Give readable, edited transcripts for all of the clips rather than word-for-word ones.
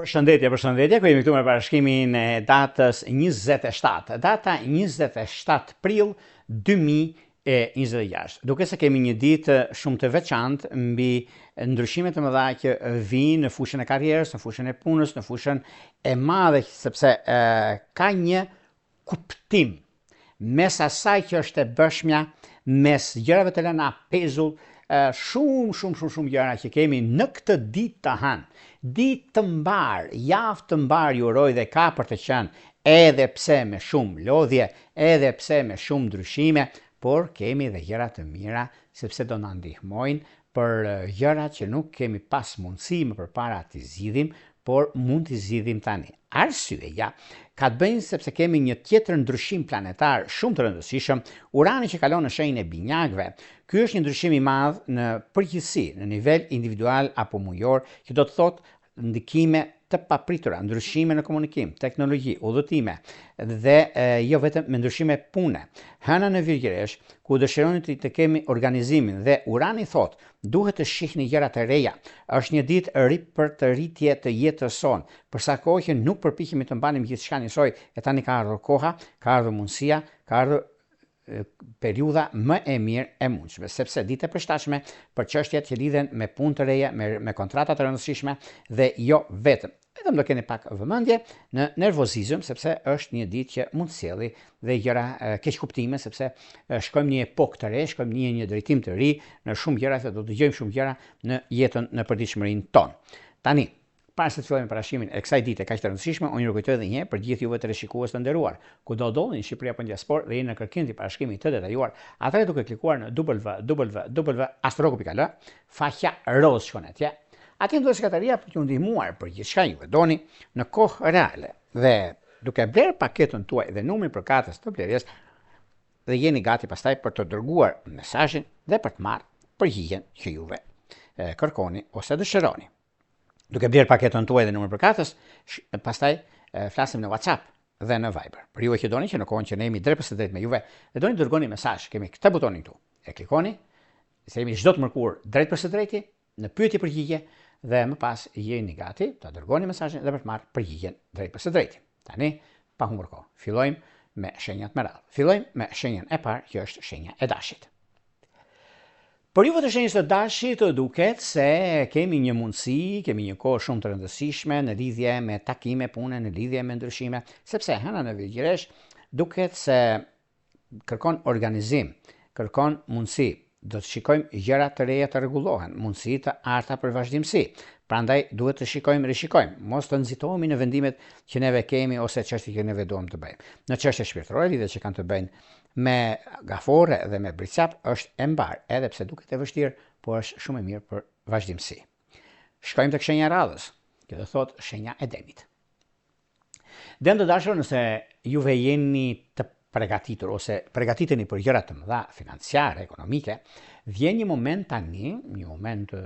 Përshëndetje, ku jemi këtu me parashkimin e datës 27. Data 27 prill 2026. Duke se kemi një ditë shumë të veçantë mbi ndryshimet të mëdha që vinë në fushën e karrierës, në fushën e punës, në fushën e madhe, sepse ka një kuptim mes asaj që është e bëshmja, mes gjërave të lëna pezull, shumë gjëra që kemi në këtë ditë të hanë. Ditë të mbar, javë të mbar ju uroj dhe ka për të qenë, edhe pse me shumë lodhje, edhe pse me shumë ndryshime, por kemi dhe gjëra të mira, sepse do na ndihmojnë për gjëra që nuk kemi pas mundësi më përpara t'i zgjidhim, por mund t'i zgjidhim tani. Arsyeja ka të bëjnë sepse kemi një tjetër ndryshim planetar shumë të rëndësishëm, Urani që kalon në shenjën e binjakëve. Ky është një ndryshim i madh në përgjithësi, në nivel individual apo mujor, që do të thotë ndikime të papritura, ndryshime në komunikim, teknologji, udhëtime dhe jo vetëm me ndryshime pune. Hëna në Virgjëresh, ku dëshironi të kemi organizimin dhe Urani thotë, duhet të shihni gjëra të reja. Është një ditë për të rritje të jetës sonë. Për sa kohë që nuk përpiqemi të mbanim gjithçka njësoj, e tani ka ardhur koha, ka ardhur mundësia, ka ardhur periudha më e mirë e mundshme, sepse ditë e përshtatshme për çështjet që lidhen me punë të reja, me kontrata të rëndësishme dhe jo vetëm. Vetëm do keni pak vëmendje në nervozizëm, sepse është një ditë që mund të sjellë dhe gjëra keqkuptime, sepse shkojmë një epokë të re, shkojmë në një drejtim të ri në shumë gjëra, se do të dëgjojmë shumë gjëra në jetën në përditshmërinë tonë. Tani, para se të fillojmë parashimin e kësaj dite kaq të rëndësishme, unë ju kujtoj edhe një herë për gjithë juve të rishikues të nderuar, kudo ndodheni në Shqipëri apo në diasporë dhe jeni në kërkim të parashikimit të detyruar, atëherë duke klikuar në www.astrologo.al, faqja roz shkon atje. Atje ndodhet sekretariat për t'ju ndihmuar për gjithçka ju doni në kohë reale. Dhe duke bler paketën tuaj dhe numrin për katës të blerjes, dhe jeni gati pastaj për të dërguar mesazhin dhe për të marrë përgjigjen që juve kërkoni ose dëshironi. Duke bler paketën tuaj dhe numrin për katës, pastaj flasim në WhatsApp dhe në Viber. Për juve që doni që në kohën që ne jemi drejt për drejt me juve, dhe doni të dërgoni mesazh, kemi këtë butonin këtu. E klikoni, se jemi çdo të mërkur drejt për drejti në pyetje përgjigje dhe më pas jeni gati të dërgoni mesazhin dhe për të marrë përgjigjen drejt për drejti. Tani, pa humbur kohë, fillojmë me shenjat me radhë. Fillojmë me shenjën e parë, që është shenja e Dashit. Për juve të shenjës të Dashit duket se kemi një mundësi, kemi një kohë shumë të rëndësishme në lidhje me takime pune, në lidhje me ndryshime, sepse hëna në Virgjëresh duket se kërkon organizim, kërkon mundësi. Do të shikojmë gjëra të reja të rregullohen, mundësi të arta për vazhdimsi. Prandaj duhet të rishikojmë, mos të nxitohemi në vendimet që neve kemi ose çështjet që neve duam të bëjmë. Në çështje shpirtërore, lidhje që kanë të bëjnë me gafore dhe me bricap, është e mbar, edhe pse duket e vështirë, por është shumë e mirë për vazhdimsi. Shkojmë tek shenja e radhës, që do thotë shenja e Demit. Dem të dashur, nëse juve jeni të përgatitur ose përgatiteni për gjëra të mëdha financiare, ekonomike, vjen një moment tani, një moment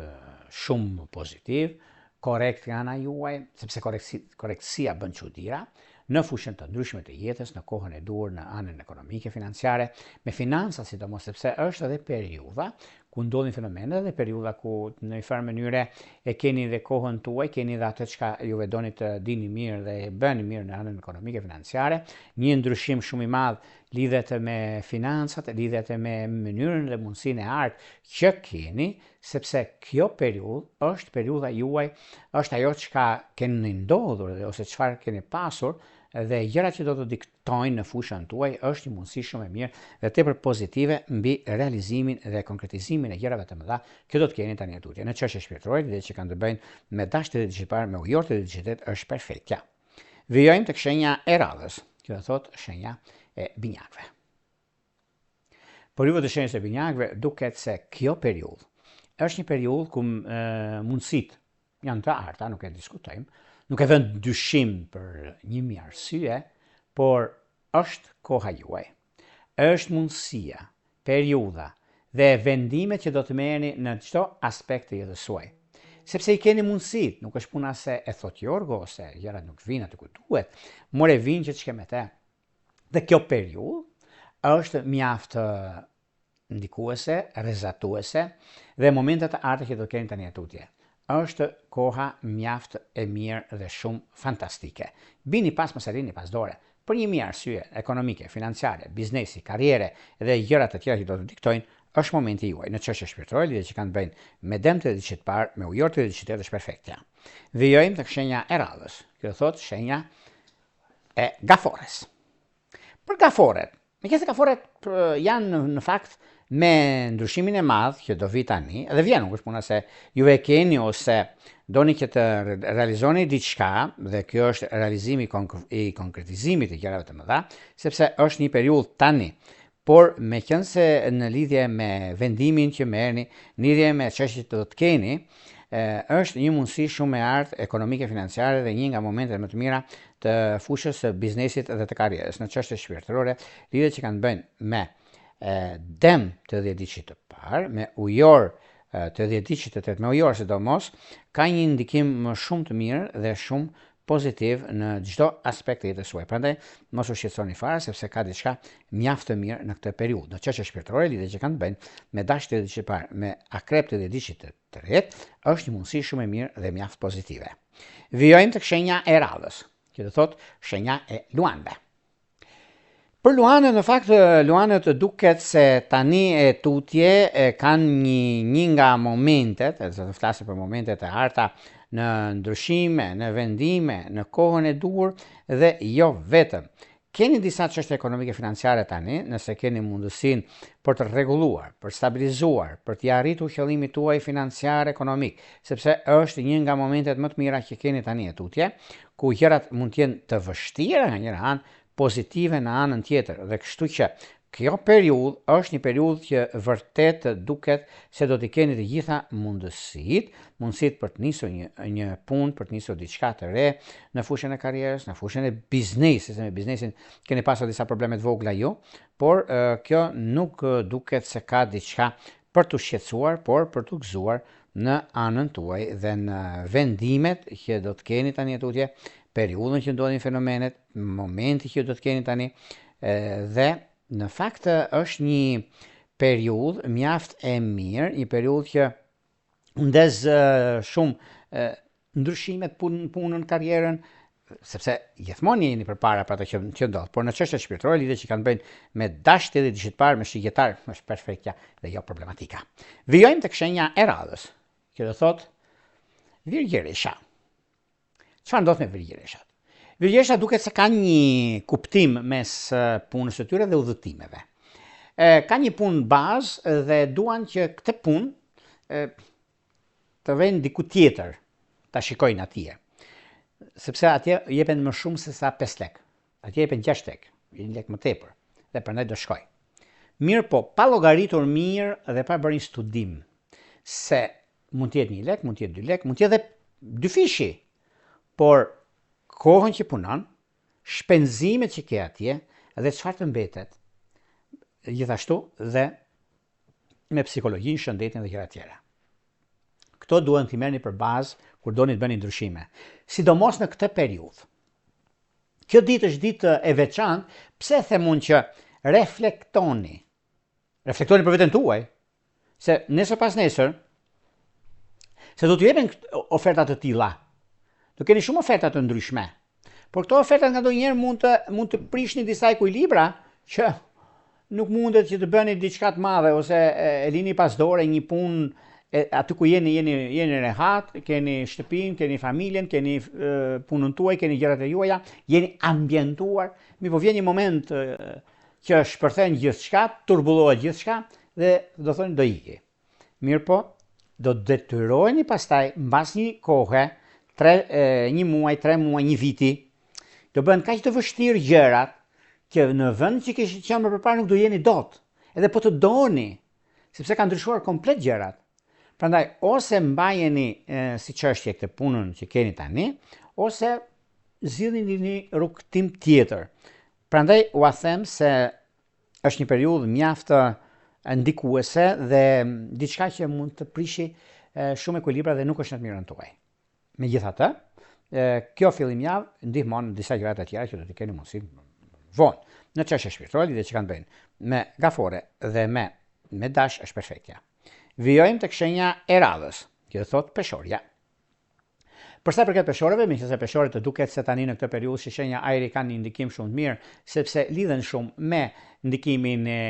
shumë pozitiv, korrekt nga ana juaj, sepse korrektësia bën çuditëra në fushën të ndryshme të jetës, në kohën e duhur, në anën ekonomike, financiare, me financa sidomos, sepse është edhe periudha ku ndodhin fenomenet dhe periudha ku në një farë mënyre e keni dhe kohën tuaj, keni dhe atë çka juve doni të dini mirë dhe e bëni mirë në anën ekonomike financiare. Një ndryshim shumë i madh lidhet me financat, lidhet me mënyrën dhe mundësinë e artë që keni, sepse kjo periudhë është periudha juaj, është ajo çka keni ndodhur ose çfarë keni pasur, dhe gjërat që do të diktojnë në fushën tuaj është një mundësi shumë e mirë dhe tepër pozitive mbi realizimin dhe konkretizimin e gjërave të mëdha që do të keni tani atje. Në çështje shpirtërore, dhe që kanë të bëjnë me dashje të diçka, me ujorë të diçka, është perfektja. Vijojmë tek shenja e radhës, që do thotë shenja e binjakëve. Por juve të shenjës e binjakëve duket se kjo periudhë është një periudhë ku mundësitë janë të arta, nuk e diskutojmë. Nuk e vënë dyshim për 1000 arsye, por është koha juaj. Është mundësia, periudha dhe vendimet që do të merrni në çdo aspekt të jetës suaj. Sepse i keni mundësi, nuk është puna se e thot Jorgo ose gjërat nuk vinë aty ku duhet, por e vinë që ç'ke me te. Dhe kjo periudhë është mjaft ndikuese, rrezatuese dhe momentet e arta që do të keni tani atje. është koha mjaft e mirë dhe shumë fantastike. Bini pas mos e lini pas dore. Për një mirë arsye ekonomike, financiare, biznesi, karriere dhe gjëra të tjera që do të diktojnë, është momenti juaj. Në çështje shpirtërore, lidhje që kanë të bëjnë me dëm të diçit parë, me ujor të diçit është perfektja. Vijojmë tek shenja e radhës. Kjo thotë shenja e gafores. Për gaforet, megjithëse gaforet janë në fakt me ndryshimin e madh që do vi tani, dhe vjen nuk është puna se ju e keni ose doni që të realizoni diçka dhe kjo është realizimi i konkretizimit të gjërave të mëdha, sepse është një periudhë tani. Por me qenë se në lidhje me vendimin që merrni, në lidhje me çështjet që do të keni, është një mundësi shumë e artë ekonomike, financiare dhe një nga momentet më të mira të fushës së biznesit dhe të karrierës. Në çështje shpirtërore, lidhjet që kanë bëjnë me dëm të 10 diçit të parë, me ujor të 10 diçit të tretë, me ujor sidomos, ka një ndikim më shumë të mirë dhe shumë pozitiv në çdo aspekt të jetës suaj. Prandaj mos u shqetësoni fare sepse ka diçka mjaft të mirë në këtë periudhë. Në çështje shpirtërore, lidhjet që kanë të bëjnë me dash të 10 diçit të parë, me akrep të 10 diçit të tretë, është një mundësi shumë e mirë dhe mjaft pozitive. Vijojmë tek shenja e radhës, që do thotë shenja e luanëve. Për luanët, në fakt, luanët duket se tani e tutje kanë një nga momentet, e të flasë për momentet e harta në ndryshime, në vendime, në kohën e duhur dhe jo vetëm. Keni disa çështje ekonomike financiare tani, nëse keni mundësinë për të rregulluar, për stabilizuar, për të arritur qëllimin tuaj financiar ekonomik, sepse është një nga momentet më të mira që keni tani e tutje, ku gjërat mund të jenë të vështira nga njëra anë, pozitive në anën tjetër, dhe kështu që kjo periudhë është një periudhë që vërtet duket se do t'i keni të gjitha mundësitë për të nisur një punë, për të nisur diçka të re në fushën e karrierës, në fushën e biznesit. Me biznesin keni pasur disa probleme të vogla ju, por kjo nuk duket se ka diçka për t'u shqetësuar, por për t'u gëzuar në anën tuaj dhe në vendimet që do të keni tani tutje, periudhën që ndodhin fenomenet, momenti që do të keni tani, dhe në fakt është një periudhë mjaft e mirë, një periudhë që ndez shumë ndryshimet, punën, karrierën, sepse gjithmonë jeni përpara për ato që ndodh, por në çështje shpirtërore, lidhjet që kanë bëjnë me dash të diçit parë, me shigjetar, është perfektja dhe jo problematika. Vijojmë tek shenja e radhës, që do thotë virgjëresha. Çfarë ndodh me virgjëreshat? Virgjëreshat duket se kanë një kuptim mes punës së tyre dhe udhëtimeve. Ka një punë bazë dhe duan që këtë punë të vënë diku tjetër, ta shikojnë atje. Sepse atje jepen më shumë se sa 5 lek. Atje jepen 6 lek, 1 lek më tepër, dhe prandaj do shkoj. Mirë po, pa llogaritur mirë dhe pa bërë një studim se mund të jetë 1 lek, mund të jetë 2 lek, mund të jetë edhe 2 fishi. Por kohën që punon, shpenzimet që ke atje dhe çfarë të mbetet, gjithashtu dhe me psikologjinë, shëndetin dhe gjëra tjera. Këto duhen t'i merrni për bazë kur doni të bëni ndryshime, sidomos në këtë periudhë. Kjo ditë është ditë e veçantë, pse themun që reflektoni për veten tuaj, se nesër pas nesër, se do t'ju jepen oferta të tilla. Do keni shumë oferta të ndryshme, por këto oferta nga ndonjëherë mund të prishni disa ekuilibra që nuk mundet që të bëni diçka të madhe ose e lini pas dore një punë aty ku jeni rehat, keni shtëpinë, keni familjen, keni punën tuaj, keni gjërat e juaja, jeni ambientuar, po vjen një moment që shpërthen gjithçka, turbullohet gjithçka dhe do thonë do iki. Mirë po, do detyroheni pastaj mbas një kohe, 1 muaj, 3 muaj, 1 viti, do bën kaq të vështirë gjërat që në vend që kishit qenë më përpara nuk do jeni dot. Edhe po të doni, sepse ka ndryshuar komplet gjërat. Prandaj ose mbajeni si çështje këtë punën që keni tani, ose zgjidhni një rrugtim tjetër. Prandaj u them se është një periudhë mjaft ndikuese dhe diçka që mund të prishi shumë ekuilibra dhe nuk është në të mirën tuaj. Megjithatë, kjo fillim javë ndihmon disa gjëra të tjera që do të keni mundësi vonë. Në çështje shpirtërore, lidhje që kanë bëjnë me gafore dhe me dash është perfektja. Vijojmë tek shenja e radhës, që thotë peshorja. Për sa i përket peshorëve, meqenëse peshorët duket se tani në këtë periudhë që shenja ajri kanë një ndikim shumë të mirë, sepse lidhen shumë me ndikimin e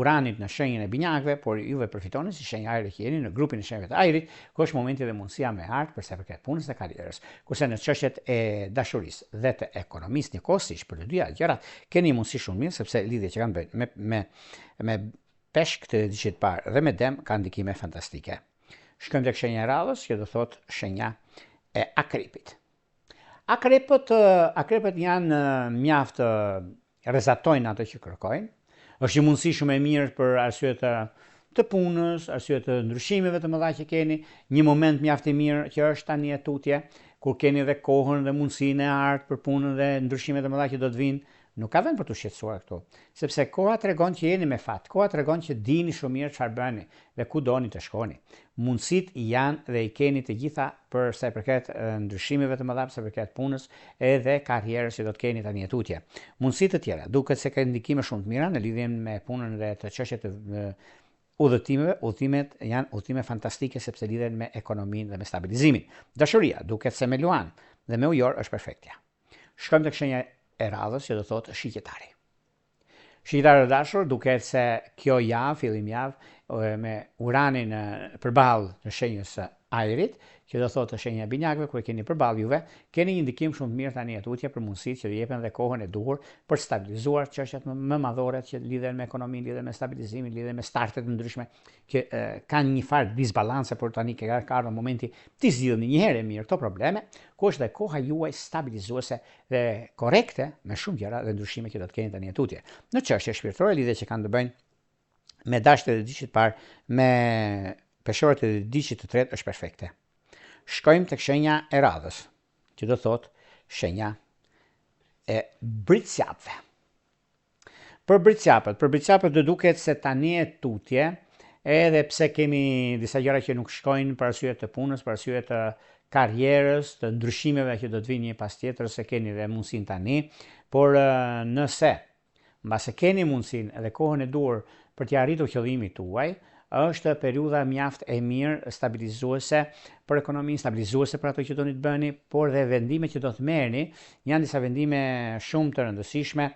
uranit në shenjën e binjakëve, por juve përfitoni si shenja ajri që jeni në grupin e shenjave të ajrit, ku është momenti dhe mundësia me art për sa i përket punës dhe karrierës. Kurse në çështjet e dashurisë dhe të ekonomisë njëkohësisht për të dyja gjërat keni mundësi shumë mirë sepse lidhjet që kanë bëjnë me peshk të diçit parë dhe me dem kanë ndikime fantastike. Shkojmë tek shenja e radhës, që do thotë shenja e akripit. Akripët janë mjaft rrezatojnë ato që kërkojnë. Është një mundësi shumë e mirë për arsye të punës, arsye të ndryshimeve të mëdha që keni, një moment mjaft i mirë që është tani e tutje, kur keni dhe kohën dhe mundësinë e artë për punën dhe ndryshimet e mëdha që do të vinë. Nuk ka vend për të shqetësuar këtu, sepse koha tregon që jeni me fat, koha tregon që dini shumë mirë çfarë bëni dhe ku doni të shkoni. Mundësit janë dhe i keni të gjitha për sa i përket ndryshimeve të mëdha, për sa i përket punës edhe karrierës që do të keni tani e tutje. Mundësi të tjera, duket se ka ndikime shumë të mira në lidhje me punën dhe të çështjet të udhëtimeve. Udhëtimet janë udhëtime fantastike sepse lidhen me ekonominë dhe me stabilizimin. Dashuria, duket se me luan dhe me ujor është perfektja. Shkojmë tek shenja e radhës që do thotë shqytetari. Shqytetari dashur, duket se kjo javë, fillim javë, me uranin përballë të shenjës së ajrit, që do thotë shenja e binjakëve, kur keni përballë juve, keni një ndikim shumë të mirë tani e tutje për mundësitë që jepen dhe kohën e duhur për stabilizuar çështjet më madhore që lidhen me ekonominë, lidhen me stabilizimin, lidhen me startet të ndryshme që kanë një farë disbalance, por tani ka ardhur momenti të zgjidhni një herë mirë këto probleme, ku është dhe koha juaj stabilizuese dhe korrekte me shumë gjëra dhe ndryshime që do të keni tani e tutje. Në çështje shpirtërore, lidhje që kanë të bëjnë me dashjet e diçit parë, me peshorët e diçit të tretë është perfekte. Shkojmë tek shenja e radhës, që do thotë shenja e britsjapëve. Për britsjapët do duket se tani e tutje, edhe pse kemi disa gjëra që nuk shkojnë për arsye të punës, për arsye të karrierës, të ndryshimeve që do të vinë një pas tjetër, se keni dhe mundësinë tani, por nëse mbase keni mundësinë edhe kohën e duhur për të arritur qëllimin tuaj, është periudha mjaft e mirë stabilizuese për ekonominë, stabilizuese për ato që doni të bëni, por dhe vendimet që do të merrni janë disa vendime shumë të rëndësishme,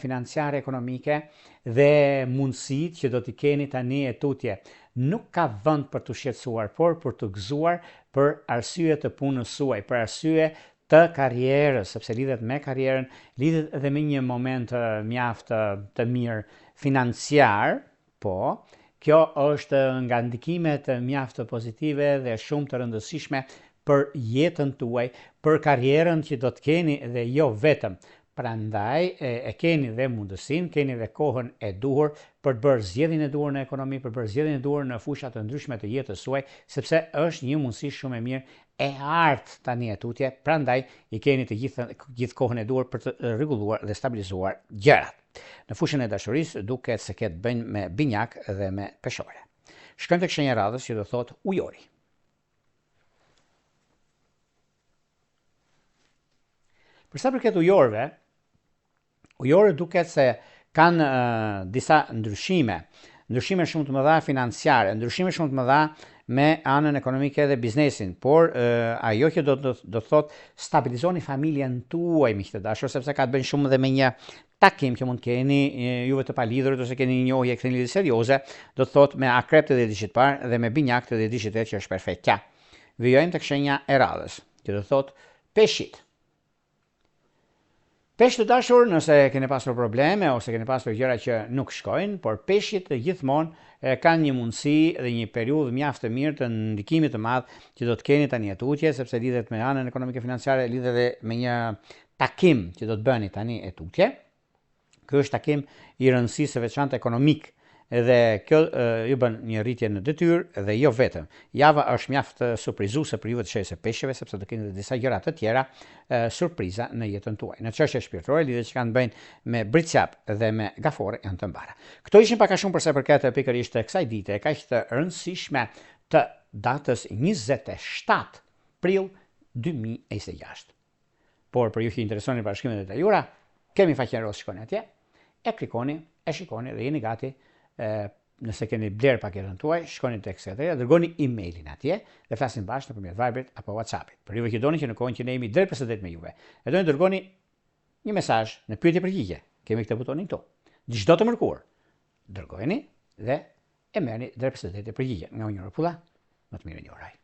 financiare, ekonomike dhe mundësitë që do t'i keni tani e tutje. Nuk ka vend për të shqetësuar, por për të gëzuar për arsye të punës suaj, për arsye të karrierës, sepse lidhet me karrierën, lidhet edhe me një moment mjaft të mirë financiar, po kjo është nga ndikimet mjaft pozitive dhe shumë të rëndësishme për jetën tuaj, për karrierën që do të keni dhe jo vetëm. Prandaj e keni dhe mundësinë, keni dhe kohën e duhur për të bërë zgjedhjen e duhur në ekonomi, për të bërë zgjedhjen e duhur në fusha të ndryshme të jetës suaj, sepse është një mundësi shumë e mirë e artë tani e tutje, prandaj i keni të gjithë kohën e duhur për të rregulluar dhe stabilizuar gjërat. Në fushën e dashurisë duket se ketë bëjnë me binjak dhe me peshore. Shkojmë tek shenja e radhës që do thotë ujori. Për sa përket ujorëve, ujorët duket se kanë disa ndryshime shumë të mëdha financiare, ndryshime shumë të mëdha me anën ekonomike dhe biznesin, por ajo që do thotë stabilizoni familjen tuaj, miq të dashur, sepse ka të bëjë shumë dhe me një takim që mund keni juve të palidhurit ose keni një njohje këtë lidhje serioze, do të thotë me akrepët dhe diçit parë dhe me binjakët dhe diçit tjetër që është perfektja. Vijojmë tek shenja e radhës, që do thotë peshqit. Peshqit të dashur, nëse keni pasur probleme ose keni pasur gjëra që nuk shkojnë, por peshqit gjithmonë kanë një mundësi dhe një periudhë mjaft të mirë të ndikimit të madh që do të keni tani e tutje, sepse lidhet me anën ekonomike financiare, lidhet edhe me një takim që do të bëni tani e tutje. Ky është takim i rëndësisë së veçantë ekonomik, edhe kjo ju bën një rritje në detyrë dhe jo vetëm. Java është mjaft surprizuese për juve të shenjës së peshqeve, sepse do keni disa gjëra të tjera surpriza në jetën tuaj. Në çështje shpirtërore, lidhjet që kanë bëjnë me britsjap dhe me gafore janë të mbara. Këto ishin pak a shumë për sa përket pikërisht kësaj dite, kaq të rëndësishme të datës 27 prill 2026. Por për ju që interesoni bashkimet e tajura, kemi faqen rrosë, shkoni atje, e klikoni, e shikoni dhe jeni gati nëse keni bler paketën tuaj, shkoni tek sekretaria, dërgoni emailin atje dhe flasim bashkë nëpërmjet Viberit apo WhatsAppit. Për juve që doni që në kohën që ne jemi drejt për së drejtë me juve, e doni dërgoni një mesazh në pyetje përgjigje. Kemi këtë butonin këtu. Çdo të mërkur, dërgojeni dhe e merrni drejt për së drejtë përgjigje. Nga Unë Pulla, më të mirën ju uroj.